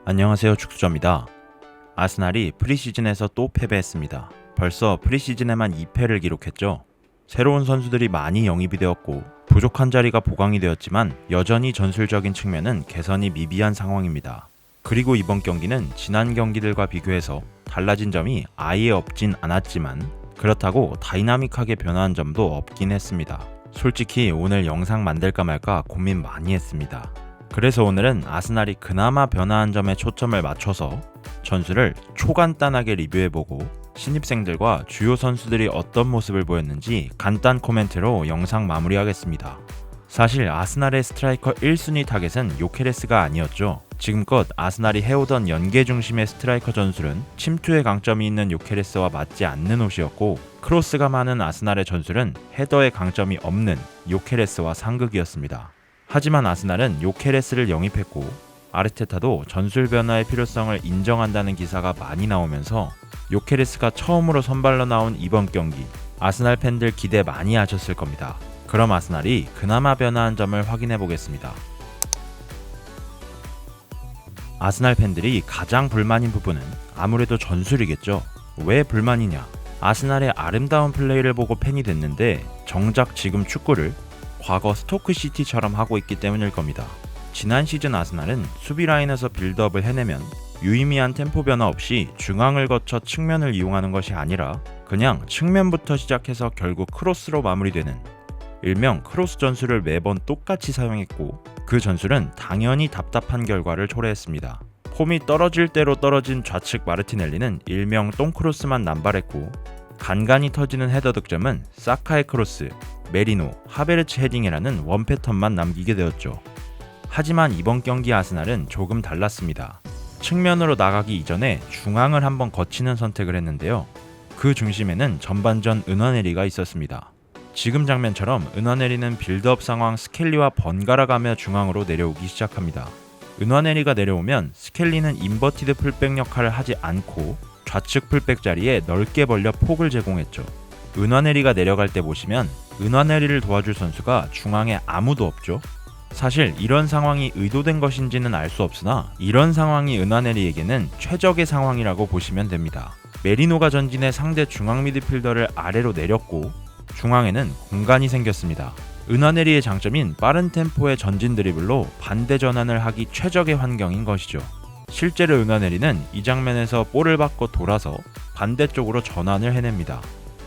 안녕하세요, 축구조입니다. 아스날이 프리시즌에서 또 패배했습니다. 벌써 프리시즌에만 2패를 기록했죠. 새로운 선수들이 많이 영입이 되었고 부족한 자리가 보강이 되었지만 여전히 전술적인 측면은 개선이 미비한 상황입니다. 그리고 이번 경기는 지난 경기들과 비교해서 달라진 점이 아예 없진 않았지만 그렇다고 다이나믹하게 변화한 점도 없긴 했습니다. 솔직히 오늘 영상 만들까 말까 고민 많이 했습니다. 그래서 오늘은 아스날이 그나마 변화한 점에 초점을 맞춰서 전술을 초간단하게 리뷰해보고 신입생들과 주요 선수들이 어떤 모습을 보였는지 간단 코멘트로 영상 마무리하겠습니다. 사실 아스날의 스트라이커 1순위 타겟은 요케레스가 아니었죠. 지금껏 아스날이 해오던 연계 중심의 스트라이커 전술은 침투의 강점이 있는 요케레스와 맞지 않는 옷이었고 크로스가 많은 아스날의 전술은 헤더의 강점이 없는 요케레스와 상극이었습니다. 하지만 아스날은 요케레스를 영입했고 아르테타도 전술 변화의 필요성을 인정한다는 기사가 많이 나오면서 요케레스가 처음으로 선발로 나온 이번 경기 아스날 팬들 기대 많이 하셨을 겁니다. 그럼 아스날이 그나마 변화한 점을 확인해 보겠습니다. 아스날 팬들이 가장 불만인 부분은 아무래도 전술이겠죠. 왜 불만이냐? 아스날의 아름다운 플레이를 보고 팬이 됐는데 정작 지금 축구를 과거 스토크시티처럼 하고 있기 때문일 겁니다. 지난 시즌 아스날은 수비 라인에서 빌드업을 해내면 유의미한 템포 변화 없이 중앙을 거쳐 측면을 이용하는 것이 아니라 그냥 측면부터 시작해서 결국 크로스로 마무리되는 일명 크로스 전술을 매번 똑같이 사용했고 그 전술은 당연히 답답한 결과를 초래했습니다. 폼이 떨어질 대로 떨어진 좌측 마르티넬리는 일명 똥크로스만 남발했고 간간히 터지는 헤더 득점은 사카의 크로스, 메리노, 하베르츠 헤딩이라는 원 패턴만 남기게 되었죠. 하지만 이번 경기 아스날은 조금 달랐습니다. 측면으로 나가기 이전에 중앙을 한번 거치는 선택을 했는데요. 그 중심에는 전반전 은화네리가 있었습니다. 지금 장면처럼 은화네리는 빌드업 상황 스켈리와 번갈아가며 중앙으로 내려오기 시작합니다. 은화네리가 내려오면 스켈리는 인버티드 풀백 역할을 하지 않고 좌측 풀백 자리에 넓게 벌려 폭을 제공했죠. 은화네리가 내려갈 때 보시면 은화네리를 도와줄 선수가 중앙에 아무도 없죠. 사실 이런 상황이 의도된 것인지는 알 수 없으나 이런 상황이 은화네리에게는 최적의 상황이라고 보시면 됩니다. 메리노가 전진해 상대 중앙 미드필더를 아래로 내렸고 중앙에는 공간이 생겼습니다. 은화네리의 장점인 빠른 템포의 전진 드리블로 반대 전환을 하기 최적의 환경인 것이죠. 실제로 은화네리는 이 장면에서 볼을 받고 돌아서 반대쪽으로 전환을 해냅니다.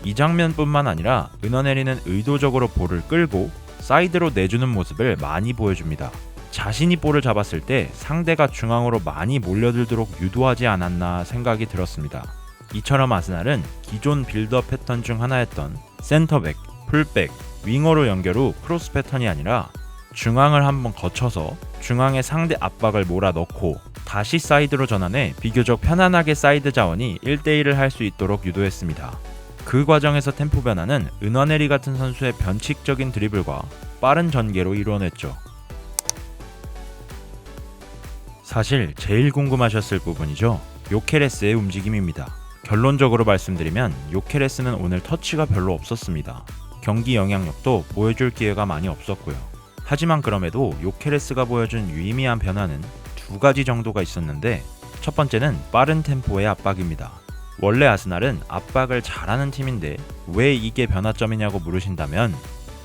이 장면뿐만 아니라 은화네리는 의도적으로 볼을 끌고 사이드로 내주는 모습을 많이 보여줍니다. 자신이 볼을 잡았을 때 상대가 중앙으로 많이 몰려들도록 유도하지 않았나 생각이 들었습니다. 이처럼 아스날은 기존 빌드업 패턴 중 하나였던 센터백, 풀백, 윙어로 연결 후 크로스 패턴이 아니라 중앙을 한번 거쳐서 중앙에 상대 압박을 몰아넣고 다시 사이드로 전환해 비교적 편안하게 사이드 자원이 1대1을 할 수 있도록 유도했습니다. 그 과정에서 템포 변화는 은화네리 같은 선수의 변칙적인 드리블과 빠른 전개로 이루어냈죠. 사실 제일 궁금하셨을 부분이죠. 요케레스의 움직임입니다. 결론적으로 말씀드리면 요케레스는 오늘 터치가 별로 없었습니다. 경기 영향력도 보여줄 기회가 많이 없었고요. 하지만 그럼에도 요케레스가 보여준 유의미한 변화는 두 가지 정도가 있었는데 첫 번째는 빠른 템포의 압박입니다. 원래 아스날은 압박을 잘하는 팀인데 왜 이게 변화점이냐고 물으신다면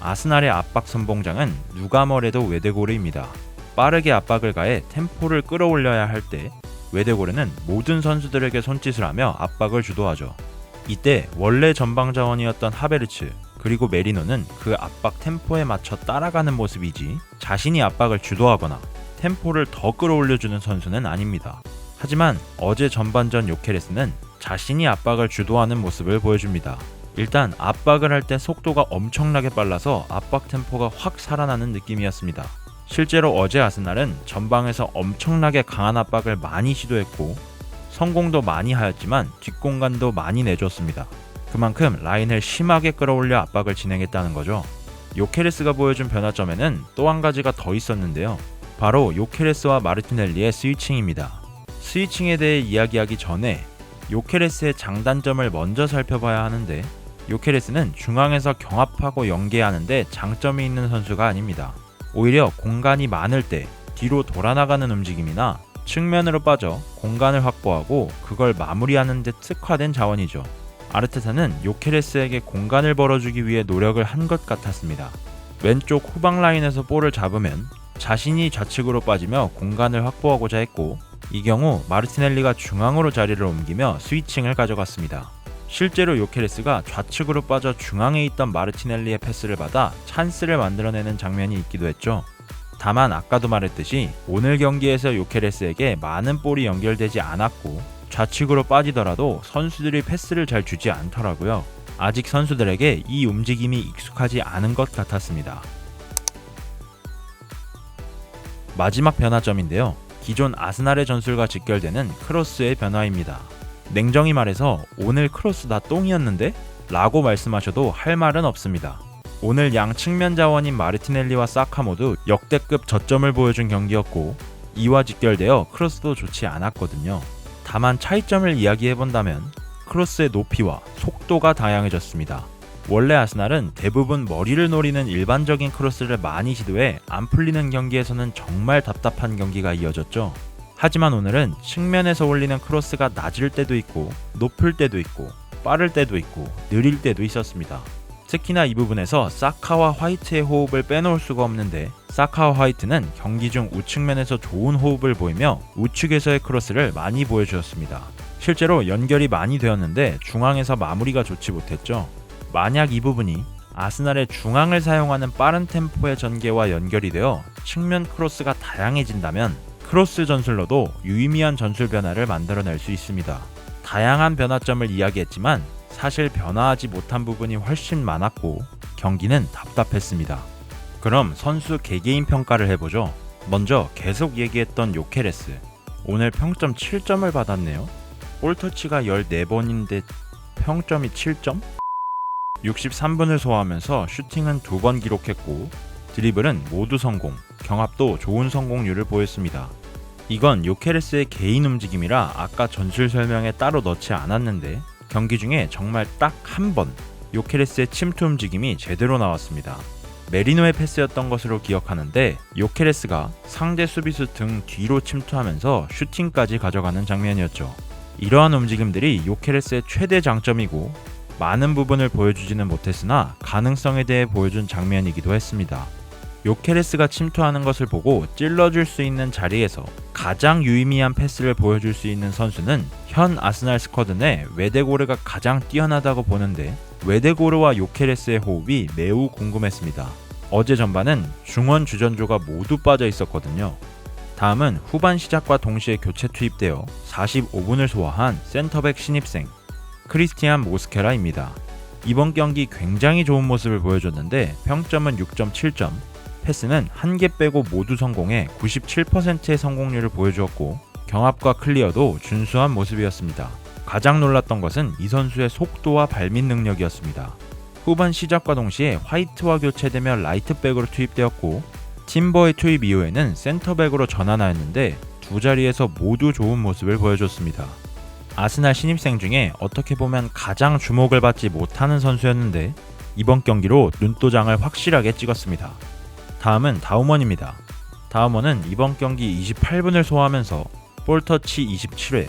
아스날의 압박 선봉장은 누가 뭐래도 웨데고르입니다. 빠르게 압박을 가해 템포를 끌어올려야 할 때 웨데고르는 모든 선수들에게 손짓을 하며 압박을 주도하죠. 이때 원래 전방 자원이었던 하베르츠 그리고 메리노는 그 압박 템포에 맞춰 따라가는 모습이지 자신이 압박을 주도하거나 템포를 더 끌어올려주는 선수는 아닙니다. 하지만 어제 전반전 요케레스는 자신이 압박을 주도하는 모습을 보여줍니다. 일단 압박을 할 때 속도가 엄청나게 빨라서 압박 템포가 확 살아나는 느낌이었습니다. 실제로 어제 아스날은 전방에서 엄청나게 강한 압박을 많이 시도했고 성공도 많이 하였지만 뒷공간도 많이 내줬습니다. 그만큼 라인을 심하게 끌어올려 압박을 진행했다는 거죠. 요케레스가 보여준 변화점에는 또 한 가지가 더 있었는데요. 바로 요케레스와 마르티넬리의 스위칭입니다. 스위칭에 대해 이야기하기 전에 요케레스의 장단점을 먼저 살펴봐야 하는데 요케레스는 중앙에서 경합하고 연계하는데 장점이 있는 선수가 아닙니다. 오히려 공간이 많을 때 뒤로 돌아나가는 움직임이나 측면으로 빠져 공간을 확보하고 그걸 마무리하는 데 특화된 자원이죠. 아르테타는 요케레스에게 공간을 벌어주기 위해 노력을 한 것 같았습니다. 왼쪽 후방 라인에서 볼을 잡으면 자신이 좌측으로 빠지며 공간을 확보하고자 했고, 이 경우 마르티넬리가 중앙으로 자리를 옮기며 스위칭을 가져갔습니다. 실제로 요케레스가 좌측으로 빠져 중앙에 있던 마르티넬리의 패스를 받아 찬스를 만들어내는 장면이 있기도 했죠. 다만 아까도 말했듯이 오늘 경기에서 요케레스에게 많은 볼이 연결되지 않았고, 좌측으로 빠지더라도 선수들이 패스를 잘 주지 않더라고요. 아직 선수들에게 이 움직임이 익숙하지 않은 것 같았습니다. 마지막 변화점인데요. 기존 아스날의 전술과 직결되는 크로스의 변화입니다. 냉정히 말해서 오늘 크로스 다 똥이었는데? 라고 말씀하셔도 할 말은 없습니다. 오늘 양 측면 자원인 마르티넬리와 사카 모두 역대급 저점을 보여준 경기였고, 이와 직결되어 크로스도 좋지 않았거든요. 다만 차이점을 이야기해본다면 크로스의 높이와 속도가 다양해졌습니다. 원래 아스날은 대부분 머리를 노리는 일반적인 크로스를 많이 시도해 안 풀리는 경기에서는 정말 답답한 경기가 이어졌죠. 하지만 오늘은 측면에서 올리는 크로스가 낮을 때도 있고, 높을 때도 있고, 빠를 때도 있고, 느릴 때도 있었습니다. 특히나 이 부분에서 사카와 화이트의 호흡을 빼놓을 수가 없는데, 사카와 화이트는 경기 중 우측면에서 좋은 호흡을 보이며 우측에서의 크로스를 많이 보여주었습니다. 실제로 연결이 많이 되었는데 중앙에서 마무리가 좋지 못했죠. 만약 이 부분이 아스날의 중앙을 사용하는 빠른 템포의 전개와 연결이 되어 측면 크로스가 다양해진다면 크로스 전술로도 유의미한 전술 변화를 만들어낼 수 있습니다. 다양한 변화점을 이야기했지만 사실 변화하지 못한 부분이 훨씬 많았고 경기는 답답했습니다. 그럼 선수 개개인 평가를 해보죠. 먼저 계속 얘기했던 요케레스. 오늘 평점 7점을 받았네요. 볼터치가 14번인데 평점이 7점? 63분을 소화하면서 슈팅은 2번 기록했고 드리블은 모두 성공, 경합도 좋은 성공률을 보였습니다. 이건 요케레스의 개인 움직임이라 아까 전술 설명에 따로 넣지 않았는데 경기 중에 정말 딱 한 번 요케레스의 침투 움직임이 제대로 나왔습니다. 메리노의 패스였던 것으로 기억하는데 요케레스가 상대 수비수 등 뒤로 침투하면서 슈팅까지 가져가는 장면이었죠. 이러한 움직임들이 요케레스의 최대 장점이고 많은 부분을 보여주지는 못했으나 가능성에 대해 보여준 장면이기도 했습니다. 요케레스가 침투하는 것을 보고 찔러줄 수 있는 자리에서 가장 유의미한 패스를 보여줄 수 있는 선수는 현 아스날 스쿼드 내 웨데고르가 가장 뛰어나다고 보는데 웨데고르와 요케레스의 호흡이 매우 궁금했습니다. 어제 전반은 중원 주전조가 모두 빠져 있었거든요. 다음은 후반 시작과 동시에 교체 투입되어 45분을 소화한 센터백 신입생 크리스티안 모스케라입니다. 이번 경기 굉장히 좋은 모습을 보여줬는데 평점은 6.7점, 패스는 1개 빼고 모두 성공해 97%의 성공률을 보여주었고 경합과 클리어도 준수한 모습이었습니다. 가장 놀랐던 것은 이 선수의 속도와 발밑 능력이었습니다. 후반 시작과 동시에 화이트와 교체되며 라이트백으로 투입되었고 팀버의 투입 이후에는 센터백으로 전환하였는데 두 자리에서 모두 좋은 모습을 보여줬습니다. 아스날 신입생 중에 어떻게 보면 가장 주목을 받지 못하는 선수였는데 이번 경기로 눈도장을 확실하게 찍었습니다. 다음은 다우먼입니다. 다우먼은 이번 경기 28분을 소화하면서 볼터치 27회,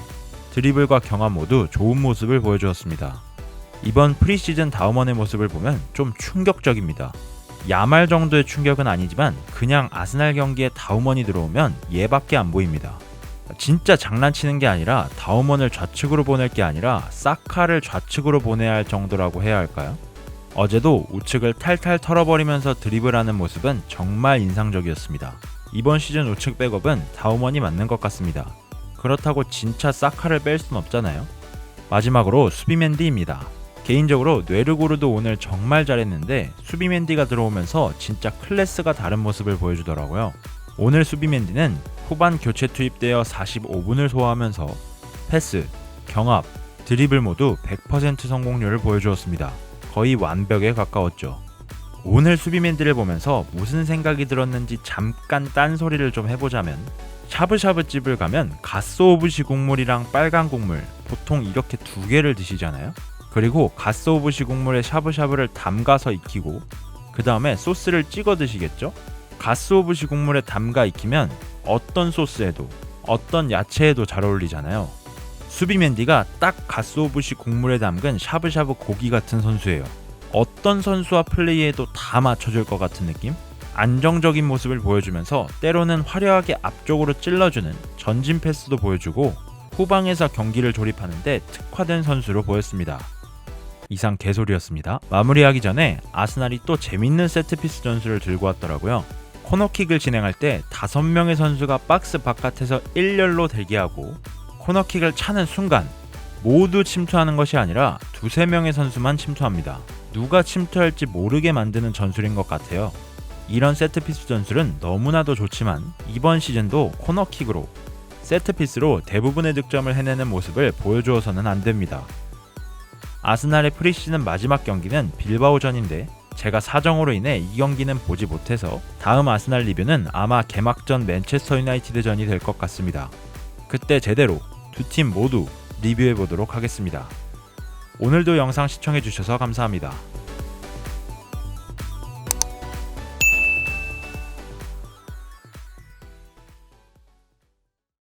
드리블과 경합 모두 좋은 모습을 보여주었습니다. 이번 프리시즌 다우먼의 모습을 보면 좀 충격적입니다. 야말 정도의 충격은 아니지만 그냥 아스날 경기에 다우먼이 들어오면 얘밖에 안 보입니다. 진짜 장난치는 게 아니라 다우먼을 좌측으로 보낼 게 아니라 사카를 좌측으로 보내야 할 정도라고 해야 할까요? 어제도 우측을 탈탈 털어버리면서 드리블하는 모습은 정말 인상적이었습니다. 이번 시즌 우측 백업은 다우먼이 맞는 것 같습니다. 그렇다고 진짜 사카를 뺄 순 없잖아요. 마지막으로 수비맨디입니다. 개인적으로 뇌르고르도 오늘 정말 잘했는데 수비맨디가 들어오면서 진짜 클래스가 다른 모습을 보여주더라고요. 오늘 수비맨디는 후반 교체 투입되어 45분을 소화하면서 패스, 경합, 드리블 모두 100% 성공률을 보여주었습니다. 거의 완벽에 가까웠죠. 오늘 수비맨디를 보면서 무슨 생각이 들었는지 잠깐 딴소리를 좀 해보자면 샤브샤브 집을 가면 가스오브시 국물이랑 빨간 국물 보통 이렇게 두 개를 드시잖아요. 그리고 가스오브시 국물에 샤브샤브를 담가서 익히고 그 다음에 소스를 찍어 드시겠죠? 가스오브시 국물에 담가 익히면 어떤 소스에도 어떤 야채에도 잘 어울리잖아요. 수비 맨디가 딱 가스오부시 국물에 담근 샤브샤브 고기 같은 선수예요. 어떤 선수와 플레이에도 다 맞춰줄 것 같은 느낌? 안정적인 모습을 보여주면서 때로는 화려하게 앞쪽으로 찔러주는 전진 패스도 보여주고 후방에서 경기를 조립하는데 특화된 선수로 보였습니다. 이상 개소리였습니다. 마무리하기 전에 아스날이 또 재밌는 세트피스 전술을 들고 왔더라고요. 코너킥을 진행할 때 5명의 선수가 박스 바깥에서 일렬로 대기하고 코너킥을 차는 순간 모두 침투하는 것이 아니라 2-3명의 선수만 침투합니다. 누가 침투할지 모르게 만드는 전술인 것 같아요. 이런 세트피스 전술은 너무나도 좋지만 이번 시즌도 코너킥으로 세트피스로 대부분의 득점을 해내는 모습을 보여주어서는 안됩니다. 아스날의 프리시즌 마지막 경기는 빌바오전인데 제가 사정으로 인해 이 경기는 보지 못해서 다음 아스날 리뷰는 아마 개막전 맨체스터 유나이티드전이 될 것 같습니다. 그때 제대로 두 팀 모두 리뷰해보도록 하겠습니다. 오늘도 영상 시청해주셔서 감사합니다.